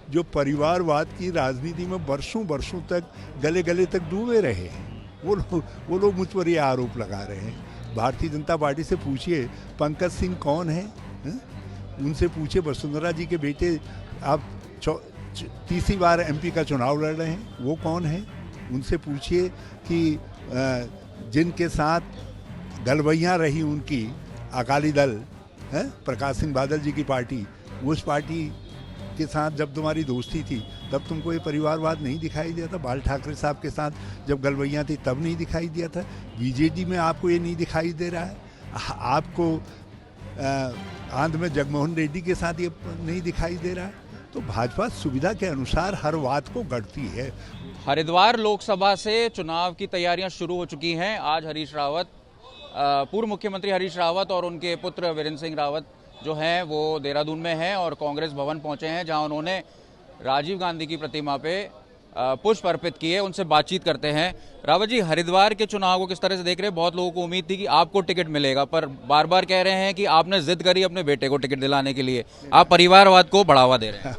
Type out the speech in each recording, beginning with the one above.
जो परिवारवाद की राजनीति में वर्षों वर्षों तक गले गले तक डूबे रहे हैं, वो लोग मुझ पर ये आरोप लगा रहे हैं। भारतीय जनता पार्टी से पूछिए पंकज सिंह कौन है? उनसे पूछिए वसुंधरा जी के बेटे आप तीसरी बार एमपी का चुनाव लड़ रहे हैं, वो कौन है? उनसे पूछिए कि जिनके साथ गलवैयाँ रही उनकी अकाली दल प्रकाश सिंह बादल जी की पार्टी, उस पार्टी के साथ जब तुम्हारी दोस्ती थी तब तुमको ये परिवारवाद नहीं दिखाई दिया था। बाल ठाकरे साहब के साथ जब गलवैयाँ थी तब नहीं दिखाई दिया था। बीजेडी में आपको ये नहीं दिखाई दे रहा है। आपको आंध्र में जगनमोहन रेड्डी के साथ ये नहीं दिखाई दे रहा है। तो भाजपा सुविधा के अनुसार हर बात को गढ़ती है। हरिद्वार लोकसभा से चुनाव की तैयारियां शुरू हो चुकी हैं। आज हरीश रावत, पूर्व मुख्यमंत्री हरीश रावत और उनके पुत्र वीरेंद्र सिंह रावत जो हैं वो देहरादून में हैं और कांग्रेस भवन पहुंचे हैं, जहां उन्होंने राजीव गांधी की प्रतिमा पे पुष्प अर्पित किए। उनसे बातचीत करते हैं। रावत जी, हरिद्वार के चुनाव को किस तरह से देख रहे हैं? बहुत लोगों को उम्मीद थी कि आपको टिकट मिलेगा, पर बार बार कह रहे हैं कि आपने जिद करी अपने बेटे को टिकट दिलाने के लिए, आप परिवारवाद को बढ़ावा दे रहे हैं।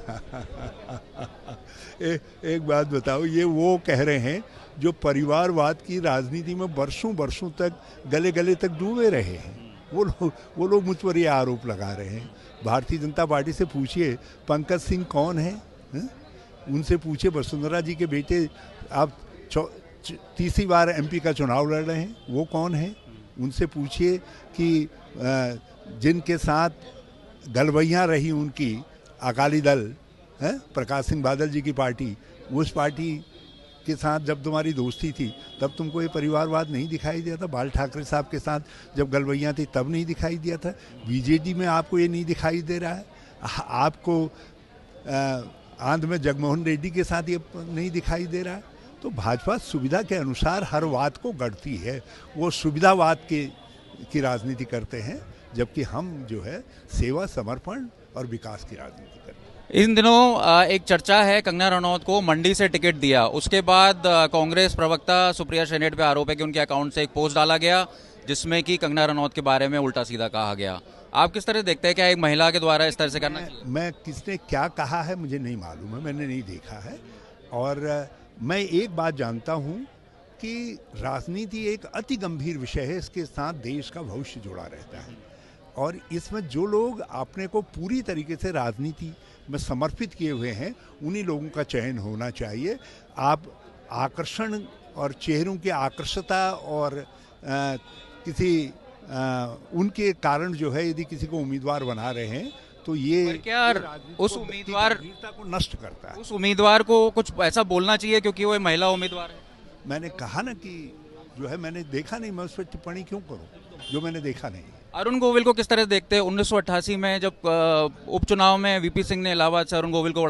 एक बात बताओ, ये वो कह रहे हैं जो परिवारवाद की राजनीति में वर्षों वर्षों तक गले गले तक डूबे रहे हैं, वो लोग मुझ पर ये आरोप लगा रहे हैं। भारतीय जनता पार्टी से पूछिए पंकज सिंह कौन है? उनसे पूछिए वसुंधरा जी के बेटे आप तीसरी बार एमपी का चुनाव लड़ रहे हैं, वो कौन है? उनसे पूछिए कि जिनके साथ गलवैयाँ रही उनकी अकाली दल प्रकाश सिंह बादल जी की पार्टी, उस पार्टी के साथ जब तुम्हारी दोस्ती थी तब तुमको ये परिवारवाद नहीं दिखाई दिया था। बाल ठाकरे साहब के साथ जब गलवैयाँ थी तब नहीं दिखाई दिया था। बीजेडी में आपको ये नहीं दिखाई दे रहा है। आपको आंध्र में जगनमोहन रेड्डी के साथ ये नहीं दिखाई दे रहा है। तो भाजपा सुविधा के अनुसार हर बात को गढ़ती है। वो सुविधावाद की राजनीति करते हैं, जबकि हम जो है सेवा, समर्पण और विकास की राजनीति करते हैं। इन दिनों एक चर्चा है, कंगना रनौत को मंडी से टिकट दिया, उसके बाद कांग्रेस प्रवक्ता सुप्रिया सेनेट पे आरोप है कि उनके अकाउंट से एक पोस्ट डाला गया जिसमें कि कंगना रनौत के बारे में उल्टा सीधा कहा गया। आप किस तरह देखते हैं, क्या एक महिला के द्वारा इस तरह से करना चाहिए? मैं किसने क्या कहा है मुझे नहीं मालूम है, मैंने नहीं देखा है। और मैं एक बात जानता हूँ कि राजनीति एक अति गंभीर विषय है, इसके साथ देश का भविष्य जुड़ा रहता है और इसमें जो लोग अपने को पूरी तरीके से राजनीति में समर्पित किए हुए हैं उन्हीं लोगों का चयन होना चाहिए। आप आकर्षण और चेहरों की आकर्षता और किसी उनके कारण जो है यदि किसी को उम्मीदवार बना रहे हैं तो ये क्या उस उम्मीदवार को नष्ट करता है। उस उम्मीदवार को कुछ ऐसा बोलना चाहिए क्योंकि वो महिला उम्मीदवार है? मैंने कहा ना कि जो है मैंने देखा नहीं, मैं उस पर टिप्पणी क्यों करूं जो मैंने देखा नहीं। अरुण गोविल को किस तरह देखते हैं? 1988 में जब उपचुनाव में वीपी सिंह ने इलाहाबाद से अरुण गोविल को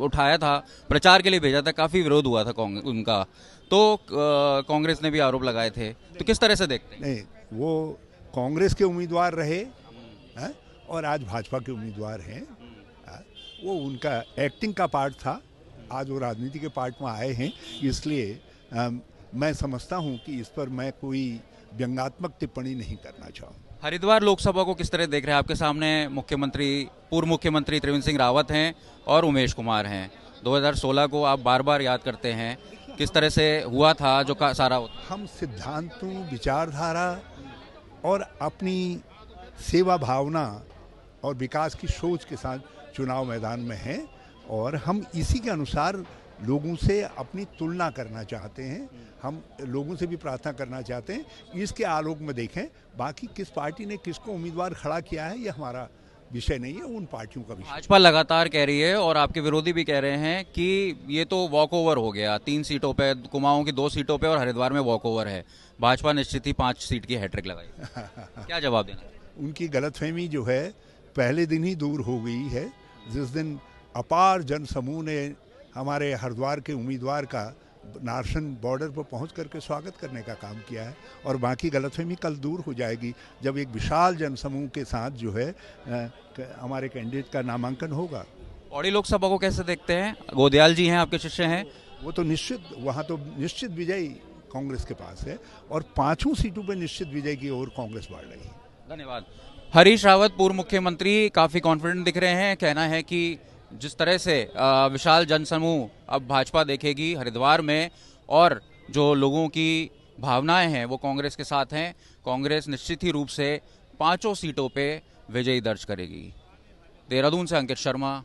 उठाया था, प्रचार के लिए भेजा था, काफी विरोध हुआ था उनका, तो कांग्रेस ने भी आरोप लगाए थे, तो किस तरह से देखते हैं? नहीं, वो कांग्रेस के उम्मीदवार रहे और आज भाजपा के उम्मीदवार हैं। वो उनका एक्टिंग का पार्ट था, आज वो राजनीति के पार्ट में आए हैं, इसलिए मैं समझता हूं कि इस पर मैं कोई व्यंग्यात्मक टिप्पणी नहीं करना चाहूँ। हरिद्वार लोकसभा को किस तरह देख रहे हैं? आपके सामने पूर्व मुख्यमंत्री त्रिवेंद्र सिंह रावत हैं और उमेश कुमार हैं। 2016 को आप बार बार याद करते हैं, किस तरह से हुआ था जो सारा होता? हम सिद्धांतों, विचारधारा और अपनी सेवा भावना और विकास की सोच के साथ चुनाव मैदान में हैं और हम इसी के अनुसार लोगों से अपनी तुलना करना चाहते हैं। हम लोगों से भी प्रार्थना करना चाहते हैं, इसके आलोक में देखें। बाकी किस पार्टी ने किसको उम्मीदवार खड़ा किया है ये हमारा विषय नहीं है, उन पार्टियों का विषय। भाजपा लगातार कह रही है और आपके विरोधी भी कह रहे हैं कि ये तो वॉक ओवर हो गया, 3 सीटों पे, कुमाऊं की 2 सीटों पे और हरिद्वार में वॉक ओवर है, भाजपा निश्चित ही 5 सीट की हैट्रिक लगाई। क्या जवाब देना? उनकी गलतफहमी जो है पहले दिन ही दूर हो गई है, जिस दिन अपार जन समूह ने हमारे हरिद्वार के उम्मीदवार का नारसन बॉर्डर पर पहुंच करके स्वागत करने का काम किया है और बाकी गलतफहमी कल दूर हो जाएगी जब एक विशाल जनसमूह के साथ जो है हमारे कैंडिडेट का नामांकन होगा। पौड़ी लोकसभा को कैसे देखते हैं? गोदयाल जी हैं, आपके शिष्य हैं, वो तो निश्चित, वहाँ तो निश्चित विजय कांग्रेस के पास है और 5 सीटों पर निश्चित विजय की ओर कांग्रेस बढ़ रही है। धन्यवाद। हरीश रावत पूर्व मुख्यमंत्री काफी कॉन्फिडेंट दिख रहे हैं, कहना है कि जिस तरह से विशाल जनसमूह अब भाजपा देखेगी हरिद्वार में और जो लोगों की भावनाएं हैं वो कांग्रेस के साथ हैं, कांग्रेस निश्चित ही रूप से 5 सीटों पे विजयी दर्ज करेगी। देहरादून से अंकित शर्मा।